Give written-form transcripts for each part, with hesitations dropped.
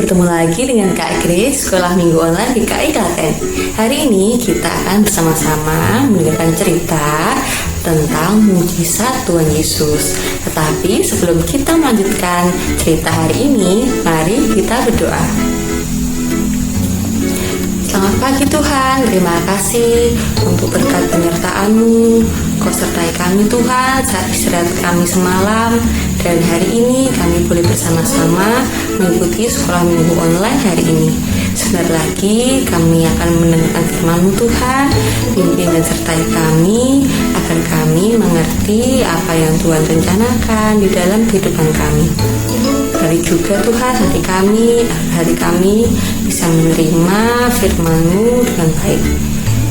bertemu lagi dengan Kak Grace, Sekolah Minggu Online GKI Klaten. Hari ini kita akan bersama-sama mendengarkan cerita tentang mujizat Tuhan Yesus. Tetapi sebelum kita melanjutkan cerita hari ini, mari kita berdoa. Selamat pagi Tuhan, terima kasih untuk berkat penyertaan-Mu. Kau sertai kami Tuhan saat istirahat kami semalam. Dan hari ini kami boleh bersama-sama mengikuti sekolah minggu online hari ini. Sebentar lagi kami akan mendengarkan firman-Mu Tuhan. Pimpin dan sertai kami agar kami mengerti apa yang Tuhan rencanakan di dalam kehidupan kami. Beri juga Tuhan hati kami bisa menerima firman-Mu dengan baik.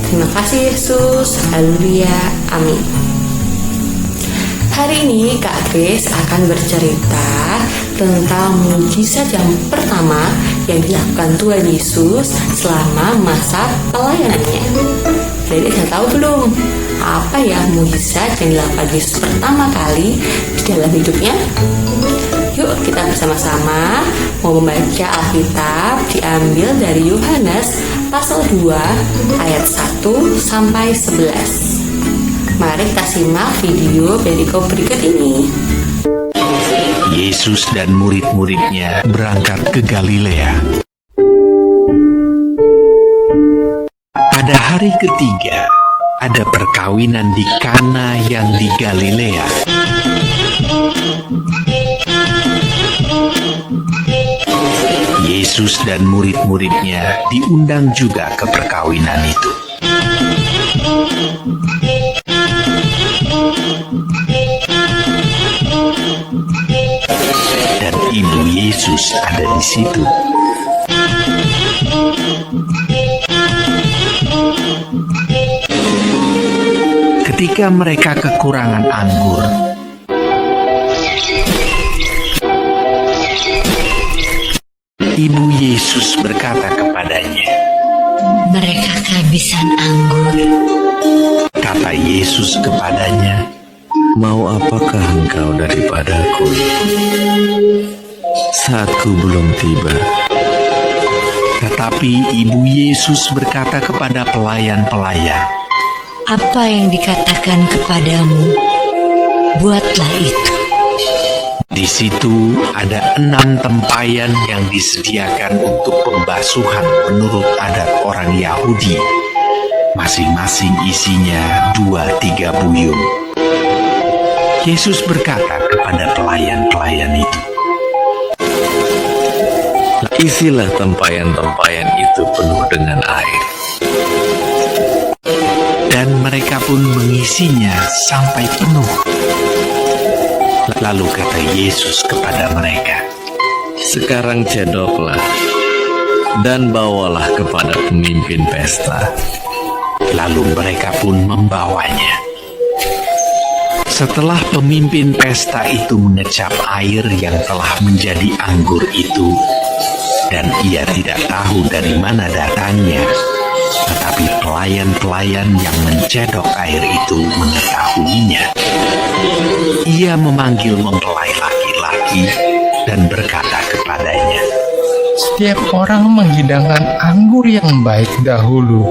Terima kasih Yesus. Haleluya. Amin. Hari ini Kak Grace akan bercerita tentang mujizat yang pertama yang dilakukan Tuhan Yesus selama masa pelayanannya. Jadi sudah tahu belum apa ya mujizat yang dilakukan Yesus pertama kali di dalam hidupnya? Yuk kita bersama-sama mau membaca Alkitab, diambil dari Yohanes pasal 2 ayat 1 sampai 11. Mari kita simak video perikop berikut ini. Yesus dan murid-muridnya berangkat ke Galilea. Pada hari ketiga, ada perkawinan di Kana yang di Galilea. Yesus dan murid-muridnya diundang juga ke perkawinan itu. Dan ibu Yesus ada di situ. Ketika mereka kekurangan anggur, ibu Yesus berkata kepadanya, "Mereka kehabisan anggur." Kata Yesus kepadanya, "Mau apakah engkau daripadaku? Saatku belum tiba." Tetapi ibu Yesus berkata kepada pelayan-pelayan, "Apa yang dikatakan kepadamu, buatlah itu." Di situ ada 6 tempayan yang disediakan untuk pembasuhan menurut adat orang Yahudi. Masing-masing isinya 2-3 buyung. Yesus berkata kepada pelayan-pelayan itu, Isilah tempayan-tempayan itu penuh dengan air. dan mereka pun mengisinya sampai penuh. Lalu kata Yesus kepada mereka, Sekarang cedoklah dan bawalah kepada pemimpin pesta. Lalu mereka pun membawanya. Setelah pemimpin pesta itu mengecap air yang telah menjadi anggur itu, dan ia tidak tahu dari mana datangnya, tetapi pelayan-pelayan yang mencedok air itu mengetahuinya. Ia memanggil mempelai laki-laki dan berkata kepadanya, Setiap orang menghidangkan anggur yang baik dahulu,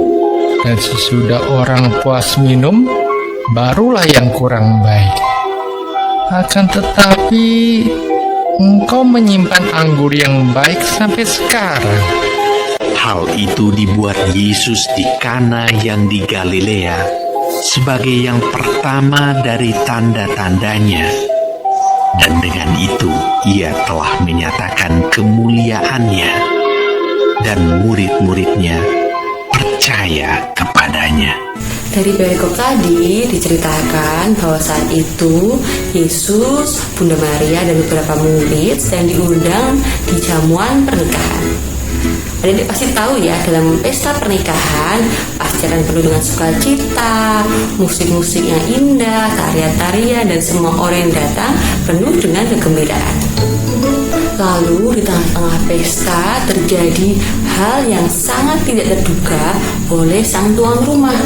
dan sesudah orang puas minum, barulah yang kurang baik. Akan tetapi, engkau menyimpan anggur yang baik sampai sekarang. hal itu dibuat Yesus di Kana yang di Galilea sebagai yang pertama dari tanda-tandanya. Dan dengan itu ia telah menyatakan kemuliaannya, dan murid-muridnya percaya kepadanya. Dari perikop tadi diceritakan bahwa saat itu Yesus, Bunda Maria dan beberapa murid sedang diundang di jamuan pernikahan. Adik-adik pasti tahu ya, dalam pesta pernikahan pasti akan penuh dengan sukacita, musik-musik yang indah, tarian-tarian, dan semua orang yang datang penuh dengan kegembiraan. Lalu di tengah-tengah pesta terjadi hal yang sangat tidak terduga oleh sang tuan rumah.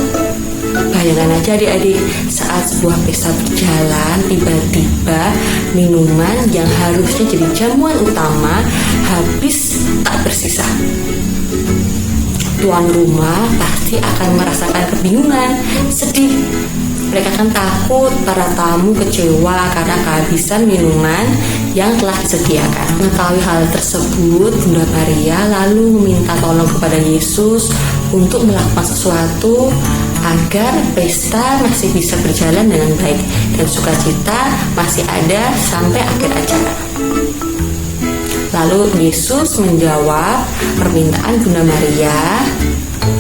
Bayangkan aja adik-adik, saat sebuah pesta berjalan, tiba-tiba minuman yang harusnya jadi jamuan utama habis tak bersisa. Tuan rumah pasti akan merasakan kebingungan, sedih. Mereka akan takut para tamu kecewa karena kehabisan minuman yang telah disediakan. Mengetahui hal tersebut, Bunda Maria lalu meminta tolong kepada Yesus untuk melakukan sesuatu agar pesta masih bisa berjalan dengan baik dan sukacita masih ada sampai akhir acara. Lalu Yesus menjawab permintaan Bunda Maria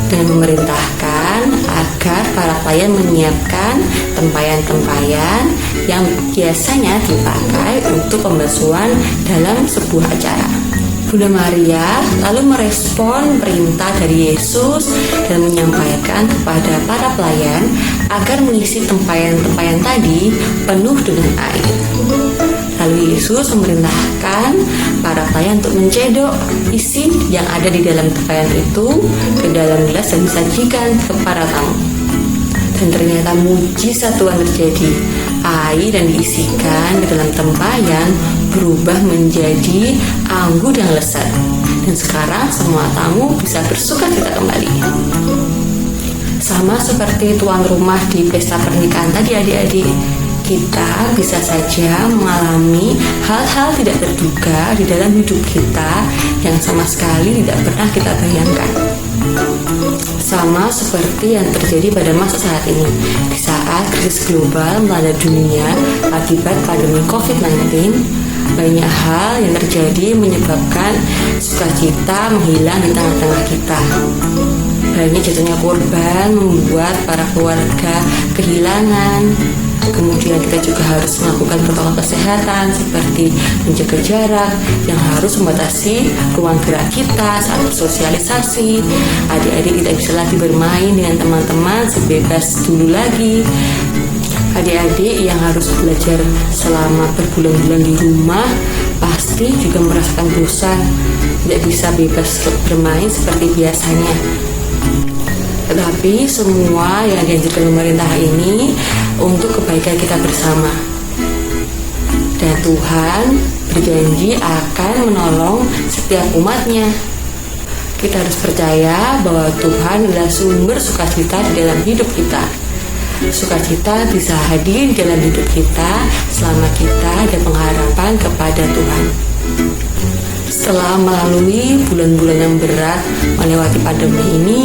dengan memerintahkan agar para pelayan menyiapkan tempayan-tempayan yang biasanya dipakai untuk pembasuhan dalam sebuah acara. Bunda Maria lalu merespon perintah dari Yesus dan menyampaikan kepada para pelayan agar mengisi tempayan-tempayan tadi penuh dengan air. Lalu Yesus memerintahkan para pelayan untuk mencedok isi yang ada di dalam tempayan itu ke dalam gelas dan disajikan ke para tamu. Dan ternyata mujizat Tuhan terjadi. Air yang diisikan ke dalam tempayan berubah menjadi anggur yang lezat. Dan sekarang semua tamu bisa bersukacita kembali. Sama seperti tuan rumah di pesta pernikahan tadi adik-adik, kita bisa saja mengalami hal-hal tidak terduga di dalam hidup kita yang sama sekali tidak pernah kita bayangkan. Sama seperti yang terjadi pada masa saat ini, di saat krisis global melanda dunia akibat pandemi COVID-19, banyak hal yang terjadi menyebabkan sukacita menghilang di tengah-tengah kita. Banyak jatuhnya korban membuat para keluarga kehilangan. Kemudian kita juga harus melakukan protokol kesehatan seperti menjaga jarak yang harus membatasi ruang gerak kita saat bersosialisasi. Adik-adik tidak bisa lagi bermain dengan teman-teman sebebas dulu lagi. Adik-adik yang harus belajar selama berbulan-bulan di rumah pasti juga merasakan bosan, tidak bisa bebas bermain seperti biasanya. Tetapi semua yang dianjurkan pemerintah ini untuk kebaikan kita bersama. Dan Tuhan berjanji akan menolong setiap umatnya. Kita harus percaya bahwa Tuhan adalah sumber sukacita di dalam hidup kita. Sukacita bisa hadir di dalam hidup kita selama kita ada pengharapan kepada Tuhan. Setelah melalui bulan-bulan yang berat melewati pandemi ini,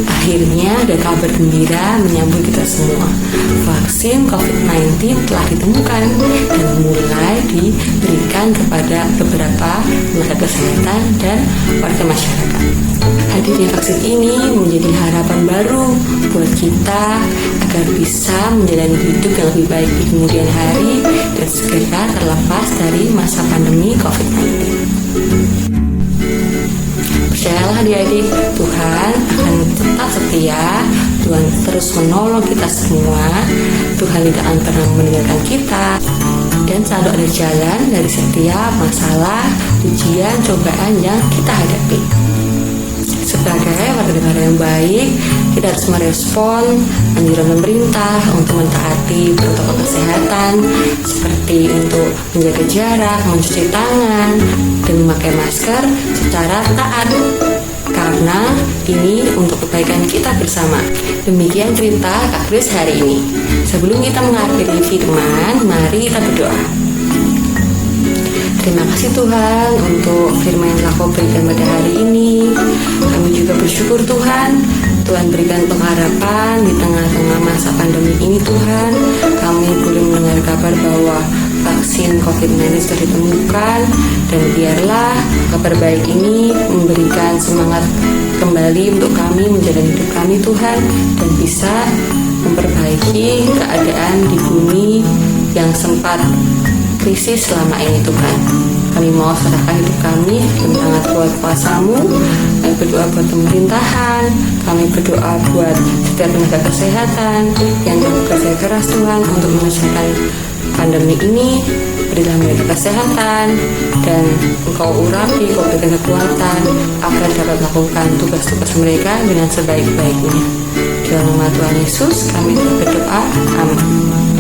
akhirnya ada kabar gembira menyambut kita semua. Vaksin COVID-19 telah ditemukan dan mulai diberikan kepada beberapa tenaga kesehatan dan warga masyarakat. Hadirnya vaksin ini menjadi harapan baru buat kita agar bisa menjalani hidup yang lebih baik di kemudian hari dan segera terlepas dari masa pandemi COVID-19. Percayalah adik-adik, Tuhan akan tetap setia, Tuhan terus menolong kita semua, Tuhan tidak akan pernah meninggalkan kita, dan selalu ada jalan dari setiap masalah, ujian, cobaan yang kita hadapi. Sebagai warga negara yang baik, kita harus merespon anjuran pemerintah untuk mentaati protokol kesehatan seperti untuk menjaga jarak, mencuci tangan, dan memakai masker secara taat. Karena ini untuk kebaikan kita bersama. Demikian cerita Kak Kris hari ini. Sebelum kita mengakhiri firman, mari kita berdoa. Terima kasih Tuhan untuk firman yang telah Kau berikan pada hari ini. Kami juga bersyukur Tuhan berikan pengharapan di tengah-tengah masa pandemi ini Tuhan. Kami boleh mendengar kabar bahwa vaksin COVID-19 sudah ditemukan, dan biarlah kabar baik ini memberikan semangat kembali untuk kami menjalani hidup kami Tuhan, dan bisa memperbaiki keadaan di bumi yang sempat krisis selama ini Tuhan. Kami mau serahkan hidup kami dalam tangan kuat kuasa-Mu. Kami berdoa buat pemerintahan, kami berdoa buat setiap tenaga kesehatan yang bekerja keras Tuhan untuk menyelesaikan pandemi ini. Berilah mereka kesehatan dan Engkau urapi, Engkau berikan kekuatan agar dapat melakukan tugas-tugas mereka dengan sebaik-baiknya. Dalam nama Tuhan Yesus kami berdoa, amin.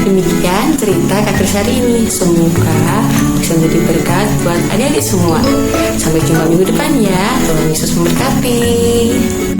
Demikian cerita Kak Kris hari ini. Semoga bisa bisa menjadi berkat buat adik-adik semua. Sampai jumpa minggu depan ya. Tuhan Yesus memberkati.